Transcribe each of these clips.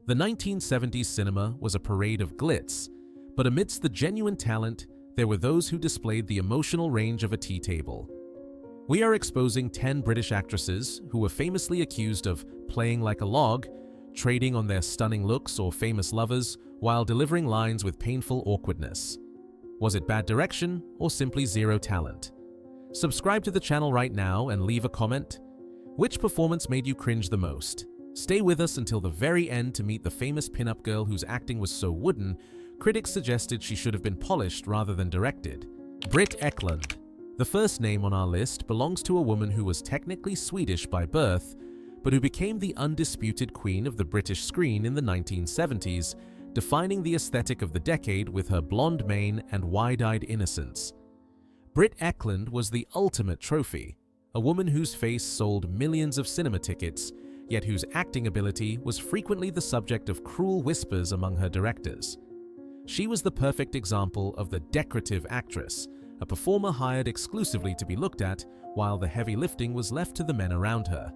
The 1970s cinema was a parade of glitz, but amidst the genuine talent, there were those who displayed the emotional range of a tea table. We are exposing 10 British actresses who were famously accused of playing like a log, trading on their stunning looks or famous lovers, while delivering lines with painful awkwardness. Was it bad direction or simply zero talent? Subscribe to the channel right now and leave a comment. Which performance made you cringe the most? Stay with us until the very end to meet the famous pin-up girl whose acting was so wooden, critics suggested she should have been polished rather than directed. Britt Ekland. The first name on our list belongs to a woman who was technically Swedish by birth, but who became the undisputed queen of the British screen in the 1970s, defining the aesthetic of the decade with her blonde mane and wide-eyed innocence. Britt Ekland was the ultimate trophy, a woman whose face sold millions of cinema tickets, yet whose acting ability was frequently the subject of cruel whispers among her directors. She was the perfect example of the decorative actress, a performer hired exclusively to be looked at, while the heavy lifting was left to the men around her.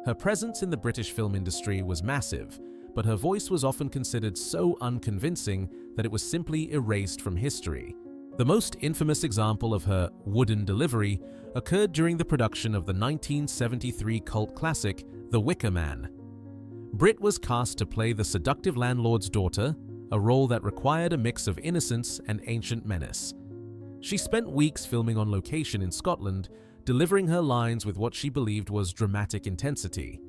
Her presence in the British film industry was massive, but her voice was often considered so unconvincing that it was simply erased from history. The most infamous example of her wooden delivery occurred during the production of the 1973 cult classic, The Wicker Man. Britt was cast to play the seductive landlord's daughter, a role that required a mix of innocence and ancient menace. She spent weeks filming on location in Scotland, delivering her lines with what she believed was dramatic intensity.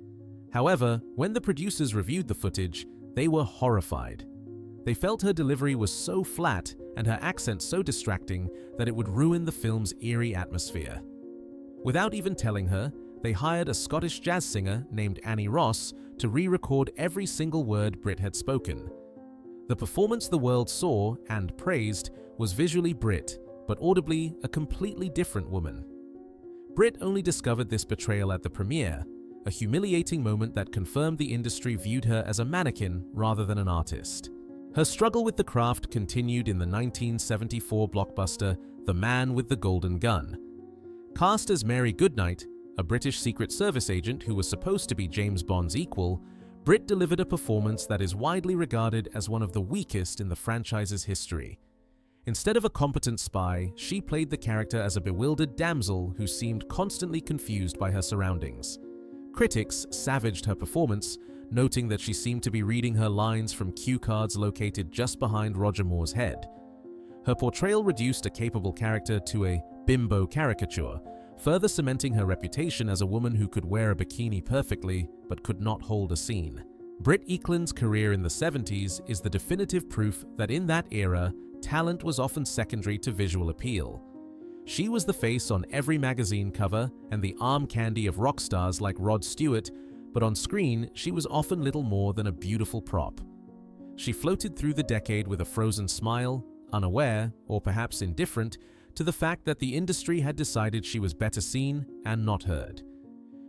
However, when the producers reviewed the footage, they were horrified. They felt her delivery was so flat and her accent so distracting that it would ruin the film's eerie atmosphere. Without even telling her, they hired a Scottish jazz singer named Annie Ross to re-record every single word Britt had spoken. The performance the world saw and praised was visually Britt, but audibly a completely different woman. Britt only discovered this betrayal at the premiere, a humiliating moment that confirmed the industry viewed her as a mannequin rather than an artist. Her struggle with the craft continued in the 1974 blockbuster The Man with the Golden Gun. Cast as Mary Goodnight, a British Secret Service agent who was supposed to be James Bond's equal, Britt delivered a performance that is widely regarded as one of the weakest in the franchise's history. Instead of a competent spy, she played the character as a bewildered damsel who seemed constantly confused by her surroundings. Critics savaged her performance, noting that she seemed to be reading her lines from cue cards located just behind Roger Moore's head. Her portrayal reduced a capable character to a bimbo caricature, further cementing her reputation as a woman who could wear a bikini perfectly but could not hold a scene. Britt Ekland's career in the 70s is the definitive proof that in that era, talent was often secondary to visual appeal. She was the face on every magazine cover and the arm candy of rock stars like Rod Stewart, but on screen, she was often little more than a beautiful prop. She floated through the decade with a frozen smile, unaware, or perhaps indifferent, to the fact that the industry had decided she was better seen and not heard.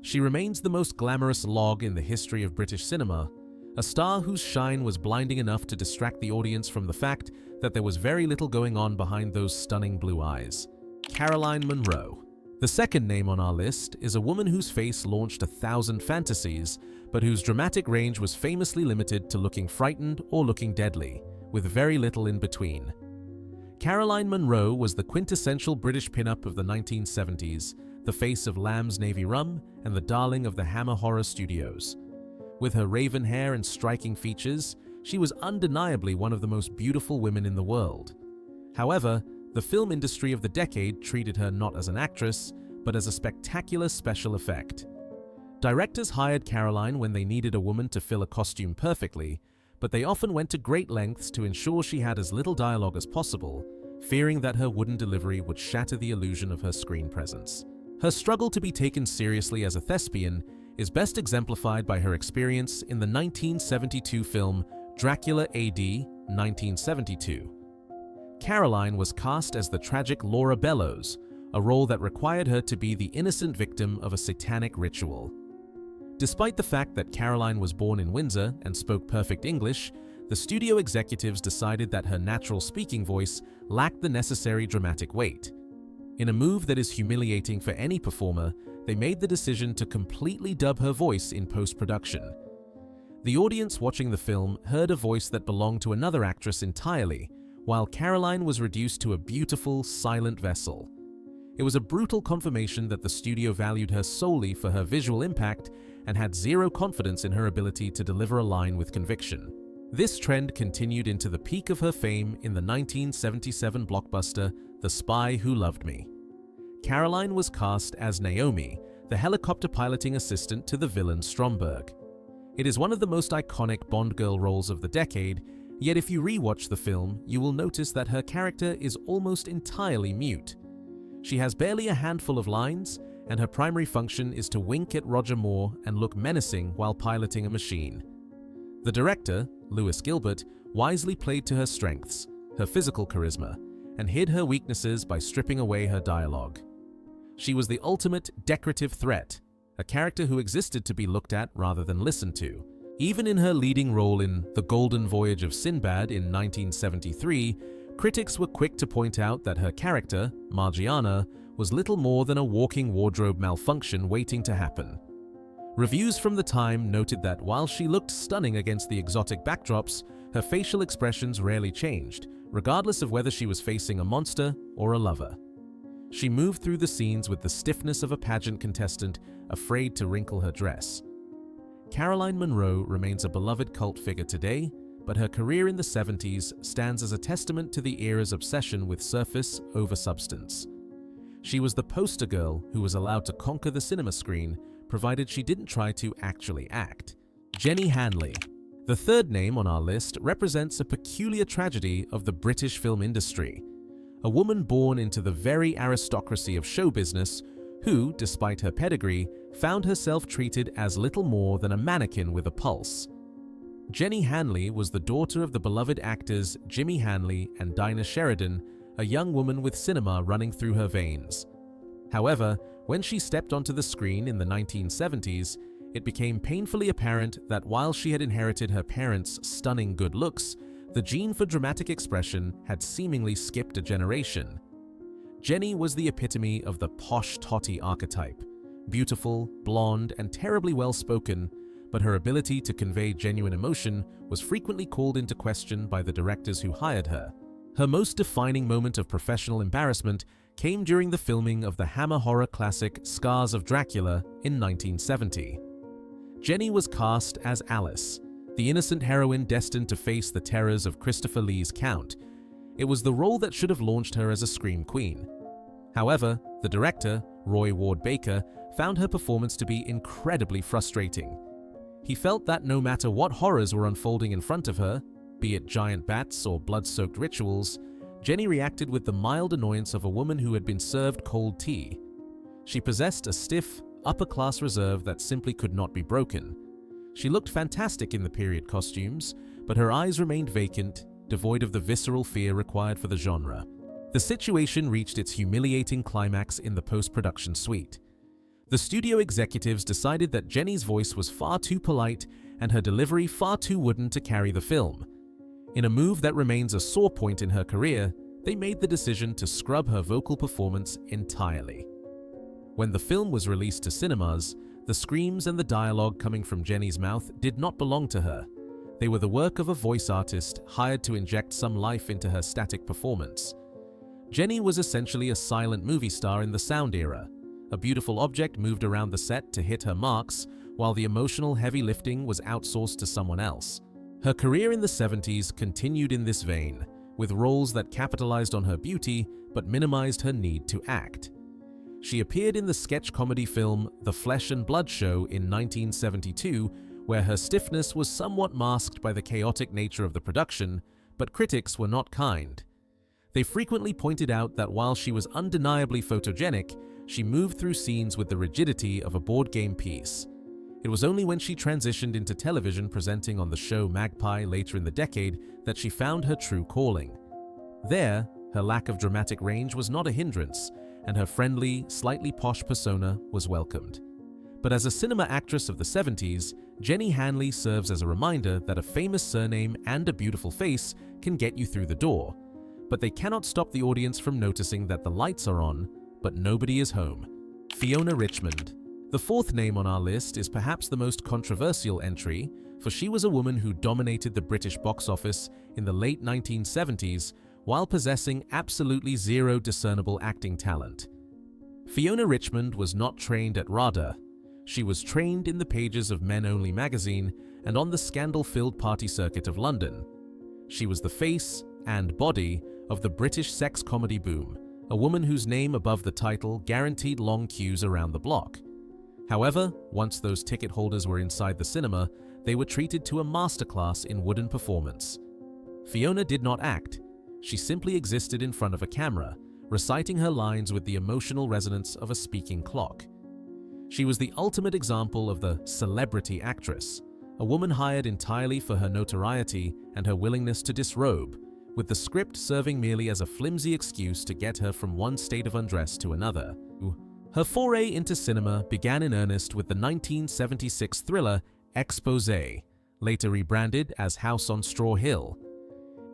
She remains the most glamorous log in the history of British cinema, a star whose shine was blinding enough to distract the audience from the fact that there was very little going on behind those stunning blue eyes. Caroline Munro. The second name on our list is a woman whose face launched 1,000 fantasies, but whose dramatic range was famously limited to looking frightened or looking deadly, with very little in between. Caroline Munro was the quintessential British pin-up of the 1970s, the face of Lamb's Navy Rum and the darling of the Hammer Horror Studios. With her raven hair and striking features, she was undeniably one of the most beautiful women in the world. However, the film industry of the decade treated her not as an actress, but as a spectacular special effect. Directors hired Caroline when they needed a woman to fill a costume perfectly, but they often went to great lengths to ensure she had as little dialogue as possible, fearing that her wooden delivery would shatter the illusion of her screen presence. Her struggle to be taken seriously as a thespian is best exemplified by her experience in the 1972 film Dracula AD 1972. Caroline was cast as the tragic Laura Bellows, a role that required her to be the innocent victim of a satanic ritual. Despite the fact that Caroline was born in Windsor and spoke perfect English, the studio executives decided that her natural speaking voice lacked the necessary dramatic weight. In a move that is humiliating for any performer, they made the decision to completely dub her voice in post-production. The audience watching the film heard a voice that belonged to another actress entirely, while Caroline was reduced to a beautiful, silent vessel. It was a brutal confirmation that the studio valued her solely for her visual impact and had zero confidence in her ability to deliver a line with conviction. This trend continued into the peak of her fame in the 1977 blockbuster The Spy Who Loved Me. Caroline was cast as Naomi, the helicopter piloting assistant to the villain Stromberg. It is one of the most iconic Bond girl roles of the decade, yet if you rewatch the film, you will notice that her character is almost entirely mute. She has barely a handful of lines, and her primary function is to wink at Roger Moore and look menacing while piloting a machine. The director, Lewis Gilbert, wisely played to her strengths, her physical charisma, and hid her weaknesses by stripping away her dialogue. She was the ultimate decorative threat, a character who existed to be looked at rather than listened to. Even in her leading role in The Golden Voyage of Sinbad in 1973, critics were quick to point out that her character, Margiana, was little more than a walking wardrobe malfunction waiting to happen. Reviews from the time noted that while she looked stunning against the exotic backdrops, her facial expressions rarely changed, regardless of whether she was facing a monster or a lover. She moved through the scenes with the stiffness of a pageant contestant afraid to wrinkle her dress. Caroline Munro remains a beloved cult figure today, but her career in the 70s stands as a testament to the era's obsession with surface over substance. She was the poster girl who was allowed to conquer the cinema screen, provided she didn't try to actually act. Jenny Hanley. The third name on our list represents a peculiar tragedy of the British film industry. A woman born into the very aristocracy of show business who, despite her pedigree, found herself treated as little more than a mannequin with a pulse. Jenny Hanley was the daughter of the beloved actors Jimmy Hanley and Dinah Sheridan, a young woman with cinema running through her veins. However, when she stepped onto the screen in the 1970s, it became painfully apparent that while she had inherited her parents' stunning good looks, the gene for dramatic expression had seemingly skipped a generation. Jenny was the epitome of the posh totty archetype, beautiful, blonde, and terribly well-spoken, but her ability to convey genuine emotion was frequently called into question by the directors who hired her. Her most defining moment of professional embarrassment came during the filming of the Hammer horror classic Scars of Dracula in 1970. Jenny was cast as Alice, the innocent heroine destined to face the terrors of Christopher Lee's Count. It was the role that should have launched her as a scream queen. However, the director, Roy Ward Baker, found her performance to be incredibly frustrating. He felt that no matter what horrors were unfolding in front of her, be it giant bats or blood-soaked rituals, Jenny reacted with the mild annoyance of a woman who had been served cold tea. She possessed a stiff, upper-class reserve that simply could not be broken. She looked fantastic in the period costumes, but her eyes remained vacant, devoid of the visceral fear required for the genre. The situation reached its humiliating climax in the post-production suite. The studio executives decided that Jenny's voice was far too polite and her delivery far too wooden to carry the film. In a move that remains a sore point in her career, they made the decision to scrub her vocal performance entirely. When the film was released to cinemas, the screams and the dialogue coming from Jenny's mouth did not belong to her. They were the work of a voice artist hired to inject some life into her static performance. Jenny was essentially a silent movie star in the sound era. A beautiful object moved around the set to hit her marks, while the emotional heavy lifting was outsourced to someone else. Her career in the 70s continued in this vein, with roles that capitalized on her beauty but minimized her need to act. She appeared in the sketch comedy film The Flesh and Blood Show in 1972, where her stiffness was somewhat masked by the chaotic nature of the production, but critics were not kind. They frequently pointed out that while she was undeniably photogenic, she moved through scenes with the rigidity of a board game piece. It was only when she transitioned into television presenting on the show Magpie later in the decade that she found her true calling. There, her lack of dramatic range was not a hindrance, and her friendly, slightly posh persona was welcomed. But as a cinema actress of the 70s, Jenny Hanley serves as a reminder that a famous surname and a beautiful face can get you through the door, but they cannot stop the audience from noticing that the lights are on, but nobody is home. Fiona Richmond. The fourth name on our list is perhaps the most controversial entry. for she was a woman who dominated the British box office in the late 1970s while possessing absolutely zero discernible acting talent. Fiona Richmond was not trained at RADA. She was trained in the pages of Men Only magazine and on the scandal-filled party circuit of London. She was the face and body of the British sex comedy boom, a woman whose name above the title guaranteed long queues around the block. However, once those ticket holders were inside the cinema, they were treated to a masterclass in wooden performance. Fiona did not act. She simply existed in front of a camera, reciting her lines with the emotional resonance of a speaking clock. She was the ultimate example of the celebrity actress, a woman hired entirely for her notoriety and her willingness to disrobe, with the script serving merely as a flimsy excuse to get her from one state of undress to another. Her foray into cinema began in earnest with the 1976 thriller Exposé, later rebranded as House on Straw Hill.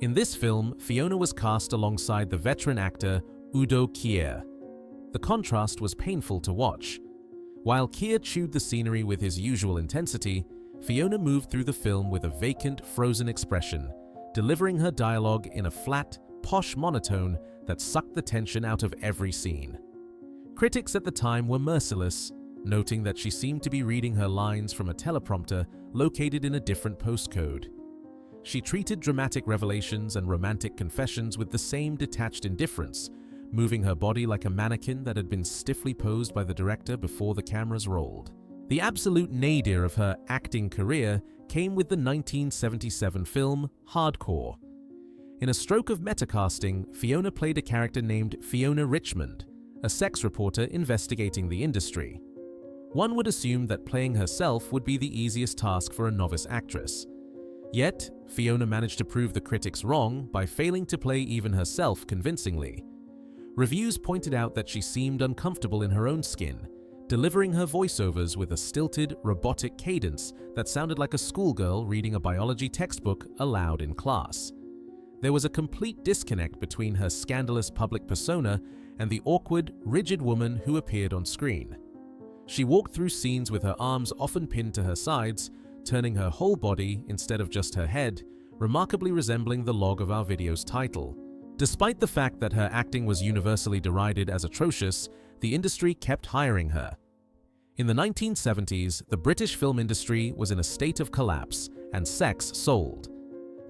In this film, Fiona was cast alongside the veteran actor Udo Kier. The contrast was painful to watch. While Kier chewed the scenery with his usual intensity, Fiona moved through the film with a vacant, frozen expression, delivering her dialogue in a flat, posh monotone that sucked the tension out of every scene. Critics at the time were merciless, noting that she seemed to be reading her lines from a teleprompter located in a different postcode. She treated dramatic revelations and romantic confessions with the same detached indifference, moving her body like a mannequin that had been stiffly posed by the director before the cameras rolled. The absolute nadir of her acting career came with the 1977 film Hardcore. In a stroke of metacasting, Fiona played a character named Fiona Richmond, a sex reporter investigating the industry. One would assume that playing herself would be the easiest task for a novice actress. Yet, Fiona managed to prove the critics wrong by failing to play even herself convincingly. Reviews pointed out that she seemed uncomfortable in her own skin, delivering her voiceovers with a stilted, robotic cadence that sounded like a schoolgirl reading a biology textbook aloud in class. There was a complete disconnect between her scandalous public persona and the awkward, rigid woman who appeared on screen. She walked through scenes with her arms often pinned to her sides, turning her whole body instead of just her head, remarkably resembling the log of our video's title. Despite the fact that her acting was universally derided as atrocious, the industry kept hiring her. In the 1970s, the British film industry was in a state of collapse, and sex sold.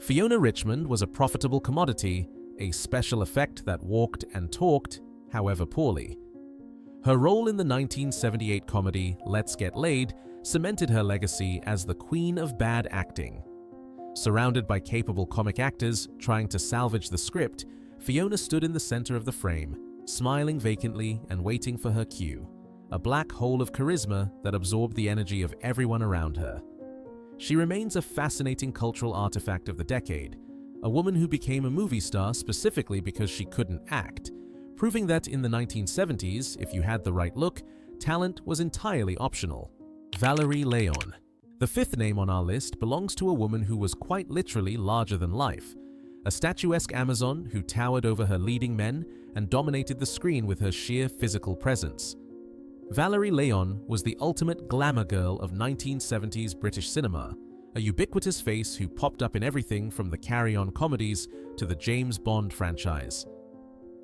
Fiona Richmond was a profitable commodity, a special effect that walked and talked, however poorly. Her role in the 1978 comedy Let's Get Laid cemented her legacy as the queen of bad acting. Surrounded by capable comic actors trying to salvage the script, Fiona stood in the center of the frame, smiling vacantly and waiting for her cue, a black hole of charisma that absorbed the energy of everyone around her. She remains a fascinating cultural artifact of the decade, a woman who became a movie star specifically because she couldn't act, proving that in the 1970s, if you had the right look, talent was entirely optional. Valerie Leon. The fifth name on our list belongs to a woman who was quite literally larger than life, a statuesque Amazon who towered over her leading men and dominated the screen with her sheer physical presence. Valerie Leon was the ultimate glamour girl of 1970s British cinema, a ubiquitous face who popped up in everything from the Carry On comedies to the James Bond franchise.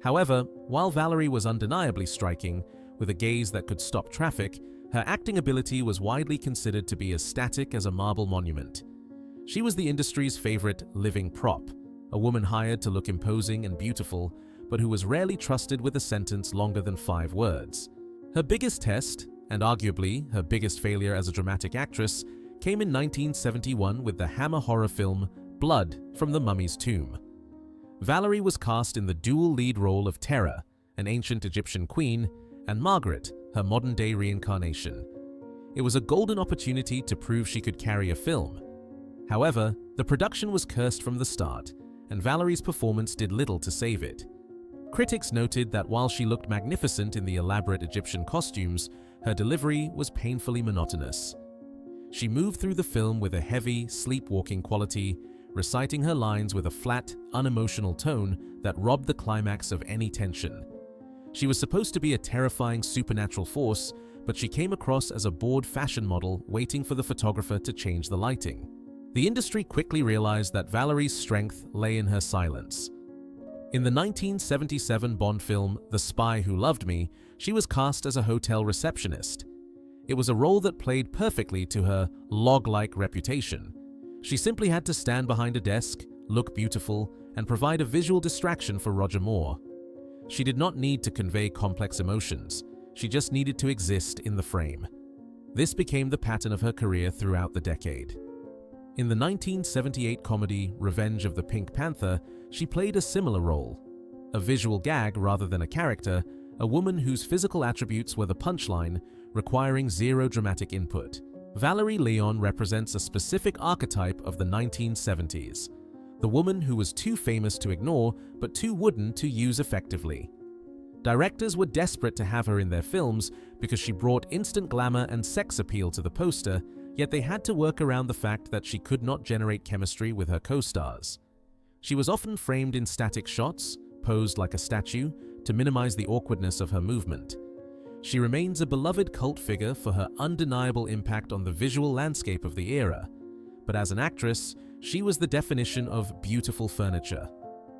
However, while Valerie was undeniably striking, with a gaze that could stop traffic, her acting ability was widely considered to be as static as a marble monument. She was the industry's favorite living prop, a woman hired to look imposing and beautiful, but who was rarely trusted with a sentence longer than 5 words. Her biggest test, and arguably her biggest failure as a dramatic actress, came in 1971 with the Hammer horror film Blood from the Mummy's Tomb. Valerie was cast in the dual lead role of Terra, an ancient Egyptian queen, and Margaret, her modern-day reincarnation. It was a golden opportunity to prove she could carry a film. However, the production was cursed from the start, and Valerie's performance did little to save it. Critics noted that while she looked magnificent in the elaborate Egyptian costumes, her delivery was painfully monotonous. She moved through the film with a heavy, sleepwalking quality, reciting her lines with a flat, unemotional tone that robbed the climax of any tension. She was supposed to be a terrifying supernatural force, but she came across as a bored fashion model waiting for the photographer to change the lighting. The industry quickly realized that Valerie's strength lay in her silence. In the 1977 Bond film The Spy Who Loved Me, she was cast as a hotel receptionist. It was a role that played perfectly to her log-like reputation. She simply had to stand behind a desk, look beautiful, and provide a visual distraction for Roger Moore. She did not need to convey complex emotions. She just needed to exist in the frame. This became the pattern of her career throughout the decade. In the 1978 comedy Revenge of the Pink Panther, she played a similar role. A visual gag rather than a character, a woman whose physical attributes were the punchline, requiring zero dramatic input. Valerie Leon represents a specific archetype of the 1970s. The woman who was too famous to ignore, but too wooden to use effectively. Directors were desperate to have her in their films because she brought instant glamour and sex appeal to the poster, yet they had to work around the fact that she could not generate chemistry with her co-stars. She was often framed in static shots, posed like a statue, to minimize the awkwardness of her movement. She remains a beloved cult figure for her undeniable impact on the visual landscape of the era. But as an actress, she was the definition of beautiful furniture.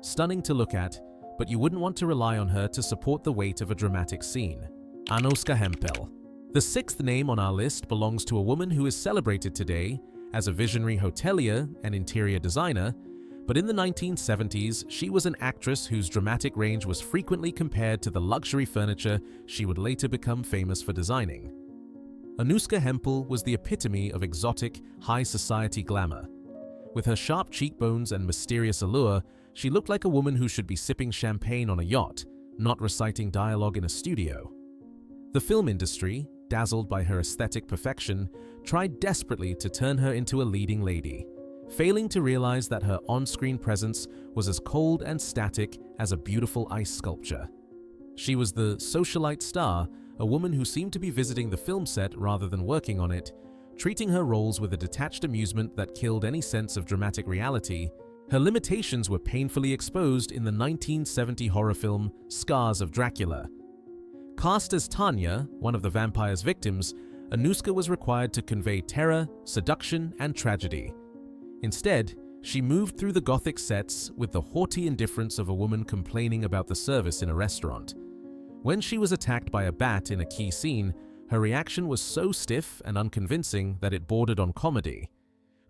Stunning to look at, but you wouldn't want to rely on her to support the weight of a dramatic scene. Anouska Hempel. The sixth name on our list belongs to a woman who is celebrated today as a visionary hotelier and interior designer, but in the 1970s, she was an actress whose dramatic range was frequently compared to the luxury furniture she would later become famous for designing. Anouska Hempel was the epitome of exotic, high society glamour. With her sharp cheekbones and mysterious allure, she looked like a woman who should be sipping champagne on a yacht, not reciting dialogue in a studio. The film industry, dazzled by her aesthetic perfection, tried desperately to turn her into a leading lady, failing to realize that her on-screen presence was as cold and static as a beautiful ice sculpture. She was the socialite star, a woman who seemed to be visiting the film set rather than working on it, treating her roles with a detached amusement that killed any sense of dramatic reality. Her limitations were painfully exposed in the 1970 horror film Scars of Dracula. Cast as Tanya, one of the vampire's victims, Anouska was required to convey terror, seduction, and tragedy. Instead, she moved through the gothic sets with the haughty indifference of a woman complaining about the service in a restaurant. When she was attacked by a bat in a key scene, her reaction was so stiff and unconvincing that it bordered on comedy.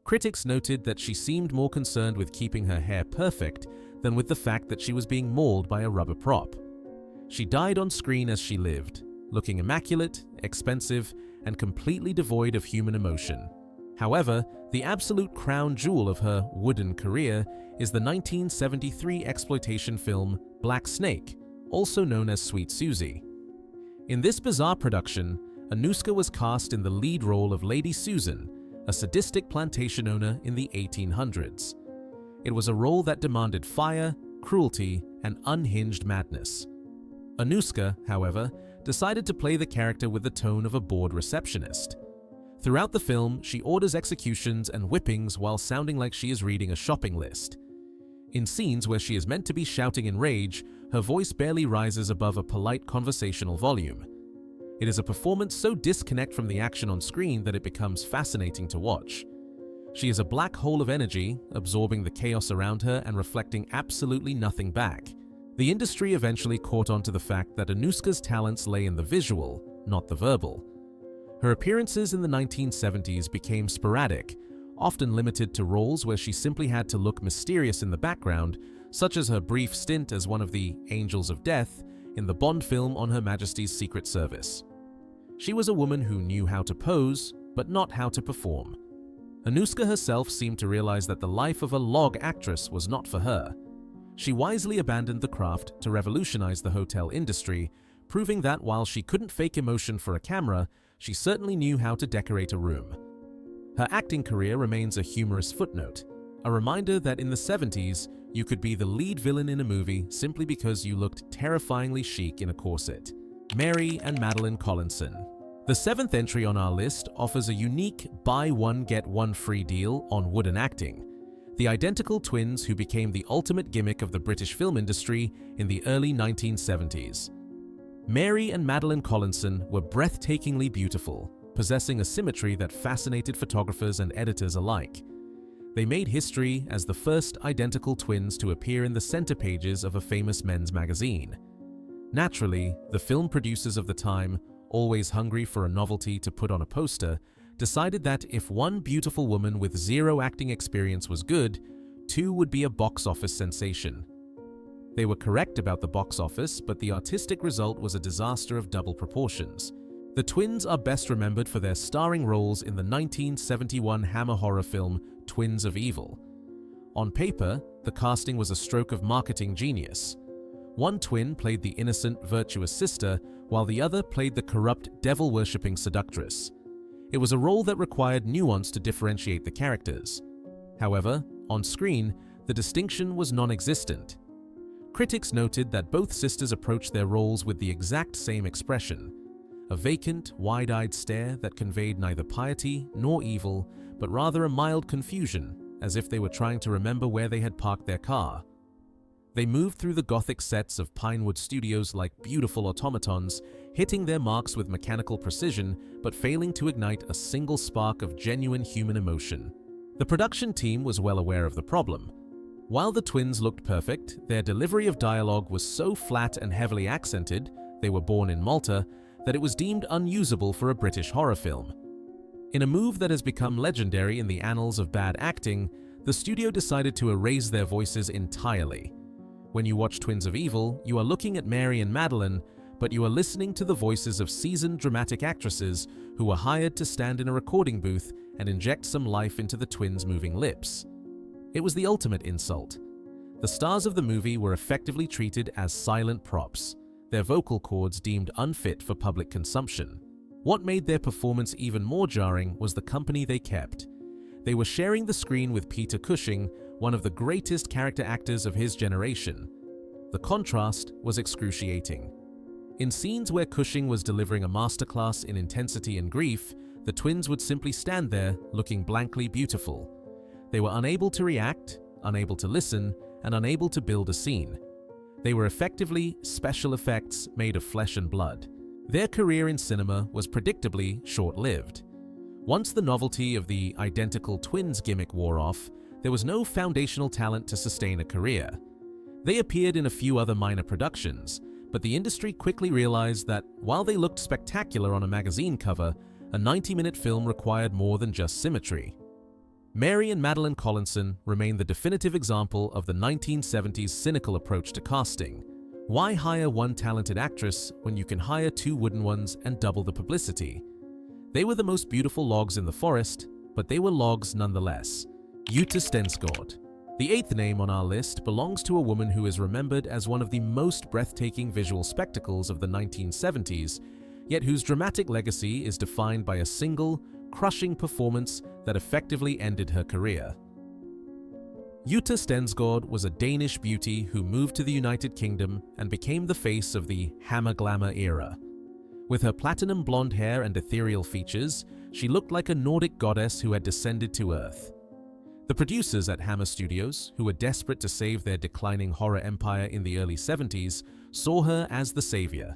Critics noted that she seemed more concerned with keeping her hair perfect than with the fact that she was being mauled by a rubber prop. She died on screen as she lived, looking immaculate, expensive, and completely devoid of human emotion. However, the absolute crown jewel of her wooden career is the 1973 exploitation film Black Snake, also known as Sweet Susie. In this bizarre production, Anouska was cast in the lead role of Lady Susan, a sadistic plantation owner in the 1800s. It was a role that demanded fire, cruelty, and unhinged madness. Anouska, however, decided to play the character with the tone of a bored receptionist. Throughout the film, she orders executions and whippings while sounding like she is reading a shopping list. In scenes where she is meant to be shouting in rage, her voice barely rises above a polite conversational volume. It is a performance so disconnected from the action on screen that it becomes fascinating to watch. She is a black hole of energy, absorbing the chaos around her and reflecting absolutely nothing back. The industry eventually caught on to the fact that Anouska's talents lay in the visual, not the verbal. Her appearances in the 1970s became sporadic, often limited to roles where she simply had to look mysterious in the background, such as her brief stint as one of the Angels of Death in the Bond film on Her Majesty's Secret Service. She was a woman who knew how to pose, but not how to perform. Anouska herself seemed to realize that the life of a log actress was not for her. She wisely abandoned the craft to revolutionize the hotel industry, proving that while she couldn't fake emotion for a camera, she certainly knew how to decorate a room. Her acting career remains a humorous footnote, a reminder that in the 70s, you could be the lead villain in a movie simply because you looked terrifyingly chic in a corset. Mary and Madeline Collinson. The seventh entry on our list offers a unique buy one get one free deal on wooden acting. The identical twins who became the ultimate gimmick of the British film industry in the early 1970s. Mary and Madeline Collinson were breathtakingly beautiful, possessing a symmetry that fascinated photographers and editors alike. They made history as the first identical twins to appear in the center pages of a famous men's magazine. Naturally, the film producers of the time, always hungry for a novelty to put on a poster, decided that if one beautiful woman with zero acting experience was good, two would be a box office sensation. They were correct about the box office, but the artistic result was a disaster of double proportions. The twins are best remembered for their starring roles in the 1971 Hammer horror film Twins of Evil. On paper, the casting was a stroke of marketing genius. One twin played the innocent, virtuous sister, while the other played the corrupt, devil-worshipping seductress. It was a role that required nuance to differentiate the characters. However, on screen, the distinction was non-existent. Critics noted that both sisters approached their roles with the exact same expression, a vacant, wide-eyed stare that conveyed neither piety nor evil, but rather a mild confusion, as if they were trying to remember where they had parked their car. They moved through the gothic sets of Pinewood Studios like beautiful automatons, hitting their marks with mechanical precision, but failing to ignite a single spark of genuine human emotion. The production team was well aware of the problem. While the twins looked perfect, their delivery of dialogue was so flat and heavily accented, they were born in Malta, that it was deemed unusable for a British horror film. In a move that has become legendary in the annals of bad acting, the studio decided to erase their voices entirely. When you watch Twins of Evil, you are looking at Mary and Madeline, but you are listening to the voices of seasoned dramatic actresses who were hired to stand in a recording booth and inject some life into the twins' moving lips. It was the ultimate insult. The stars of the movie were effectively treated as silent props, their vocal cords deemed unfit for public consumption. What made their performance even more jarring was the company they kept. They were sharing the screen with Peter Cushing, one of the greatest character actors of his generation. The contrast was excruciating. In scenes where Cushing was delivering a masterclass in intensity and grief, the twins would simply stand there, looking blankly beautiful. They were unable to react, unable to listen, and unable to build a scene. They were effectively special effects made of flesh and blood. Their career in cinema was predictably short-lived. Once the novelty of the identical twins gimmick wore off, there was no foundational talent to sustain a career. They appeared in a few other minor productions, but the industry quickly realized that while they looked spectacular on a magazine cover, a 90-minute film required more than just symmetry. Mary and Madeline Collinson remain the definitive example of the 1970s cynical approach to casting. Why hire one talented actress when you can hire two wooden ones and double the publicity? They were the most beautiful logs in the forest, but they were logs nonetheless. Jutta Stensgaard. The eighth name on our list belongs to a woman who is remembered as one of the most breathtaking visual spectacles of the 1970s, yet whose dramatic legacy is defined by a single, crushing performance that effectively ended her career. Jutta Stensgaard was a Danish beauty who moved to the United Kingdom and became the face of the Hammer Glamour era. With her platinum blonde hair and ethereal features, she looked like a Nordic goddess who had descended to Earth. The producers at Hammer Studios, who were desperate to save their declining horror empire in the early 70s, saw her as the savior.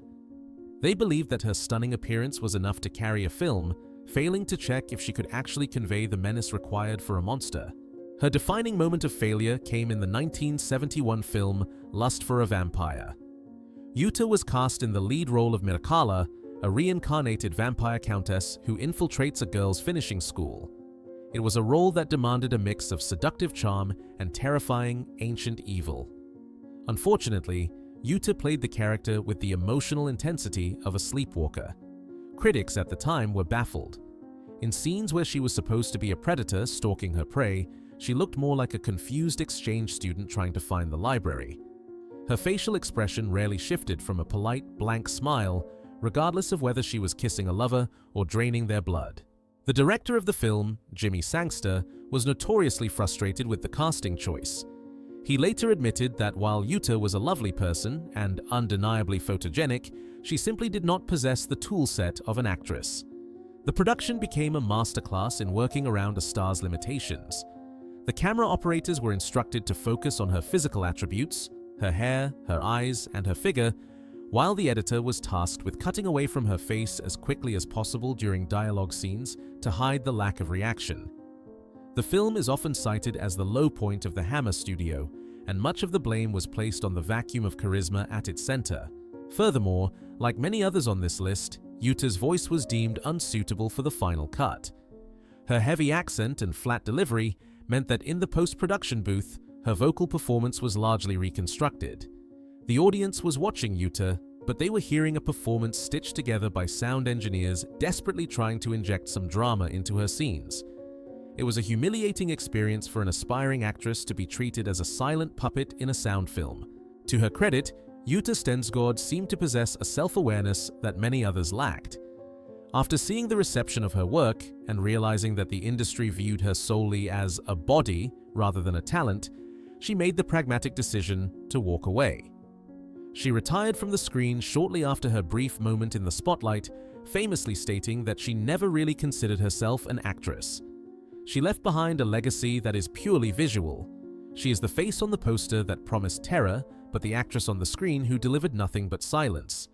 They believed that her stunning appearance was enough to carry a film, failing to check if she could actually convey the menace required for a monster. Her defining moment of failure came in the 1971 film Lust for a Vampire. Jutta was cast in the lead role of Mirkala, a reincarnated vampire countess who infiltrates a girls' finishing school. It was a role that demanded a mix of seductive charm and terrifying, ancient evil. Unfortunately, Jutta played the character with the emotional intensity of a sleepwalker. Critics at the time were baffled. In scenes where she was supposed to be a predator stalking her prey, she looked more like a confused exchange student trying to find the library. Her facial expression rarely shifted from a polite, blank smile, regardless of whether she was kissing a lover or draining their blood. The director of the film, Jimmy Sangster, was notoriously frustrated with the casting choice. He later admitted that while Jutta was a lovely person and undeniably photogenic, she simply did not possess the toolset of an actress. The production became a masterclass in working around a star's limitations. The camera operators were instructed to focus on her physical attributes, her hair, her eyes, and her figure, while the editor was tasked with cutting away from her face as quickly as possible during dialogue scenes to hide the lack of reaction. The film is often cited as the low point of the Hammer studio, and much of the blame was placed on the vacuum of charisma at its center. Furthermore, like many others on this list, Yuta's voice was deemed unsuitable for the final cut. Her heavy accent and flat delivery meant that in the post-production booth, her vocal performance was largely reconstructed. The audience was watching Yuta, but they were hearing a performance stitched together by sound engineers desperately trying to inject some drama into her scenes. It was a humiliating experience for an aspiring actress to be treated as a silent puppet in a sound film. To her credit, Yuta Stensgaard seemed to possess a self-awareness that many others lacked. After seeing the reception of her work and realizing that the industry viewed her solely as a body rather than a talent, she made the pragmatic decision to walk away. She retired from the screen shortly after her brief moment in the spotlight, famously stating that she never really considered herself an actress. She left behind a legacy that is purely visual. She is the face on the poster that promised terror, but the actress on the screen who delivered nothing but silence.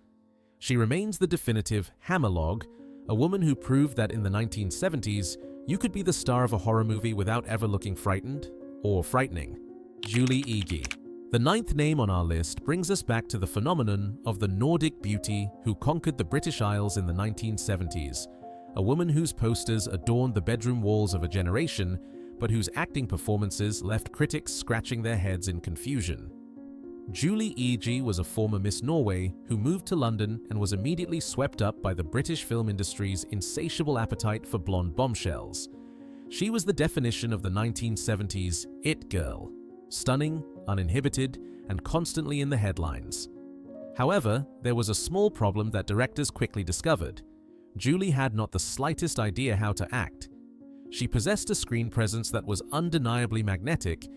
She remains the definitive Hammerlog, a woman who proved that in the 1970s, you could be the star of a horror movie without ever looking frightened or frightening. Julie Ege. The ninth name on our list brings us back to the phenomenon of the Nordic beauty who conquered the British Isles in the 1970s, a woman whose posters adorned the bedroom walls of a generation, but whose acting performances left critics scratching their heads in confusion. Julie Ege was a former Miss Norway who moved to London and was immediately swept up by the British film industry's insatiable appetite for blonde bombshells. She was the definition of the 1970s it girl, stunning, uninhibited, and constantly in the headlines. However, there was a small problem that directors quickly discovered. Julie had not the slightest idea how to act. She possessed a screen presence that was undeniably magnetic,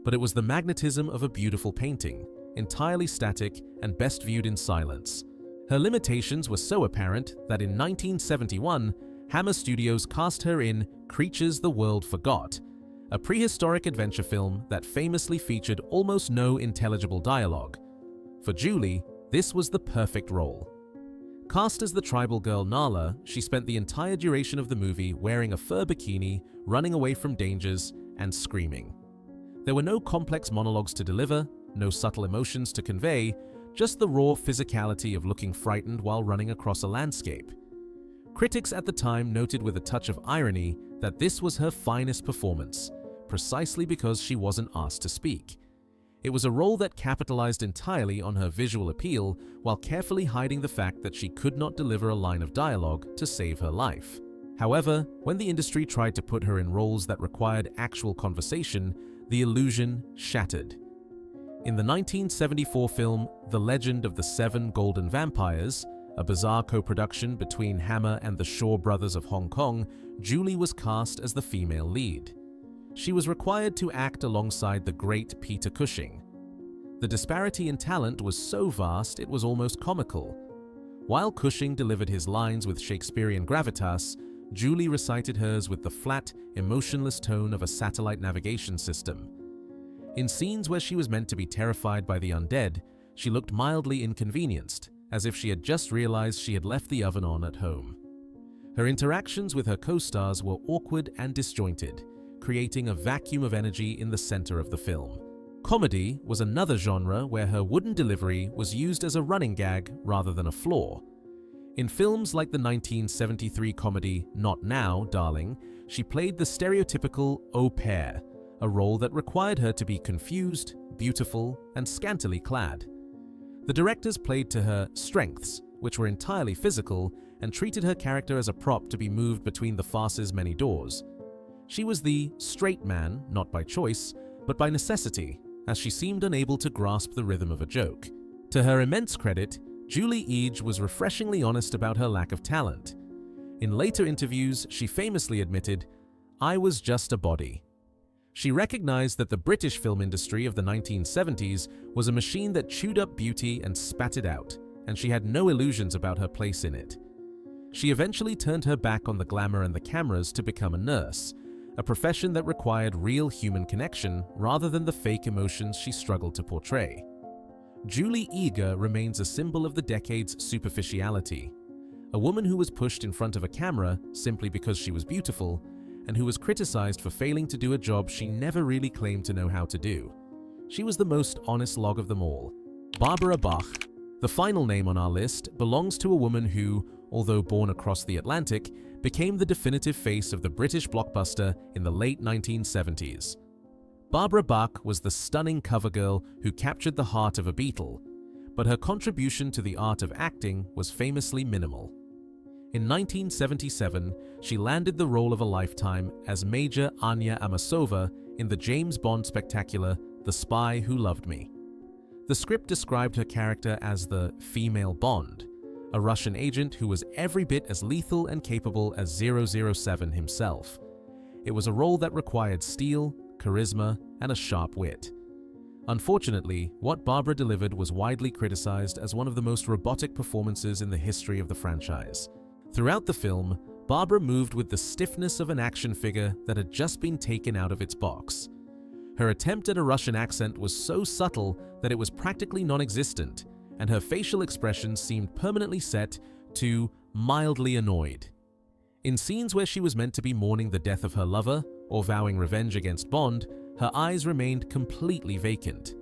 but it was the magnetism of a beautiful painting, entirely static and best viewed in silence. Her limitations were so apparent that in 1971, Hammer Studios cast her in Creatures the World Forgot, a prehistoric adventure film that famously featured almost no intelligible dialogue. For Julie, this was the perfect role. Cast as the tribal girl Nala, she spent the entire duration of the movie wearing a fur bikini, running away from dangers, and screaming. There were no complex monologues to deliver, no subtle emotions to convey, just the raw physicality of looking frightened while running across a landscape. Critics at the time noted with a touch of irony that this was her finest performance, precisely because she wasn't asked to speak. It was a role that capitalized entirely on her visual appeal while carefully hiding the fact that she could not deliver a line of dialogue to save her life. However, when the industry tried to put her in roles that required actual conversation, the illusion shattered. In the 1974 film The Legend of the Seven Golden Vampires, a bizarre co-production between Hammer and the Shaw Brothers of Hong Kong, Julie was cast as the female lead. She was required to act alongside the great Peter Cushing. The disparity in talent was so vast it was almost comical. While Cushing delivered his lines with Shakespearean gravitas, Julie recited hers with the flat, emotionless tone of a satellite navigation system. In scenes where she was meant to be terrified by the undead, she looked mildly inconvenienced, as if she had just realized she had left the oven on at home. Her interactions with her co-stars were awkward and disjointed, creating a vacuum of energy in the center of the film. Comedy was another genre where her wooden delivery was used as a running gag rather than a flaw. In films like the 1973 comedy Not Now, Darling, she played the stereotypical au pair, a role that required her to be confused, beautiful, and scantily clad. The directors played to her strengths, which were entirely physical, and treated her character as a prop to be moved between the farce's many doors. She was the straight man, not by choice, but by necessity, as she seemed unable to grasp the rhythm of a joke. To her immense credit, Julie Ege was refreshingly honest about her lack of talent. In later interviews, she famously admitted, "I was just a body." She recognized that the British film industry of the 1970s was a machine that chewed up beauty and spat it out, and she had no illusions about her place in it. She eventually turned her back on the glamour and the cameras to become a nurse, a profession that required real human connection rather than the fake emotions she struggled to portray. Julie Ege remains a symbol of the decade's superficiality, a woman who was pushed in front of a camera simply because she was beautiful, and who was criticized for failing to do a job she never really claimed to know how to do. She was the most honest log of them all. Barbara Bach, the final name on our list, belongs to a woman who, although born across the Atlantic, became the definitive face of the British blockbuster in the late 1970s. Barbara Bach was the stunning cover girl who captured the heart of a Beatle, but her contribution to the art of acting was famously minimal. In 1977, she landed the role of a lifetime as Major Anya Amasova in the James Bond spectacular The Spy Who Loved Me. The script described her character as the female Bond, a Russian agent who was every bit as lethal and capable as 007 himself. It was a role that required steel, charisma, and a sharp wit. Unfortunately, what Barbara delivered was widely criticized as one of the most robotic performances in the history of the franchise. Throughout the film, Barbara moved with the stiffness of an action figure that had just been taken out of its box. Her attempt at a Russian accent was so subtle that it was practically non-existent, and her facial expressions seemed permanently set to mildly annoyed. In scenes where she was meant to be mourning the death of her lover or vowing revenge against Bond, her eyes remained completely vacant.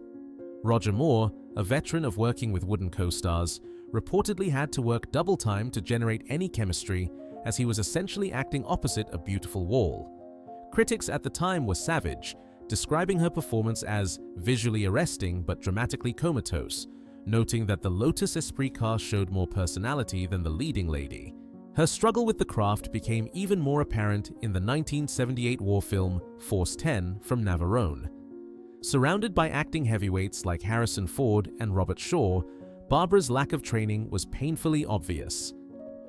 Roger Moore, a veteran of working with wooden co-stars, reportedly had to work double time to generate any chemistry, as he was essentially acting opposite a beautiful wall. Critics at the time were savage, describing her performance as visually arresting but dramatically comatose, noting that the Lotus Esprit car showed more personality than the leading lady. Her struggle with the craft became even more apparent in the 1978 war film Force 10 from Navarone. Surrounded by acting heavyweights like Harrison Ford and Robert Shaw, Barbara's lack of training was painfully obvious.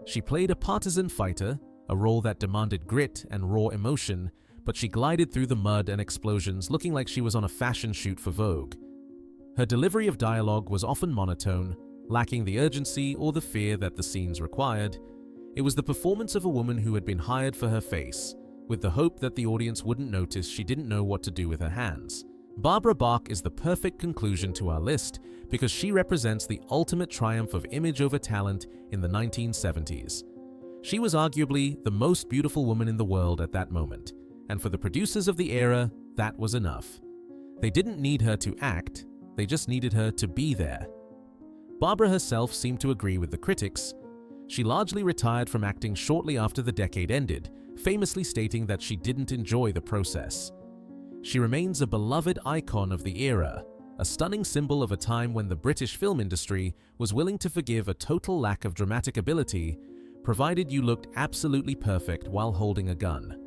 She played a partisan fighter, a role that demanded grit and raw emotion, but she glided through the mud and explosions looking like she was on a fashion shoot for Vogue. Her delivery of dialogue was often monotone, lacking the urgency or the fear that the scenes required. It was the performance of a woman who had been hired for her face, with the hope that the audience wouldn't notice she didn't know what to do with her hands. Barbara Bach is the perfect conclusion to our list because she represents the ultimate triumph of image over talent in the 1970s. She was arguably the most beautiful woman in the world at that moment, and for the producers of the era, that was enough. They didn't need her to act, they just needed her to be there. Barbara herself seemed to agree with the critics. She largely retired from acting shortly after the decade ended, famously stating that she didn't enjoy the process. She remains a beloved icon of the era, a stunning symbol of a time when the British film industry was willing to forgive a total lack of dramatic ability, provided you looked absolutely perfect while holding a gun.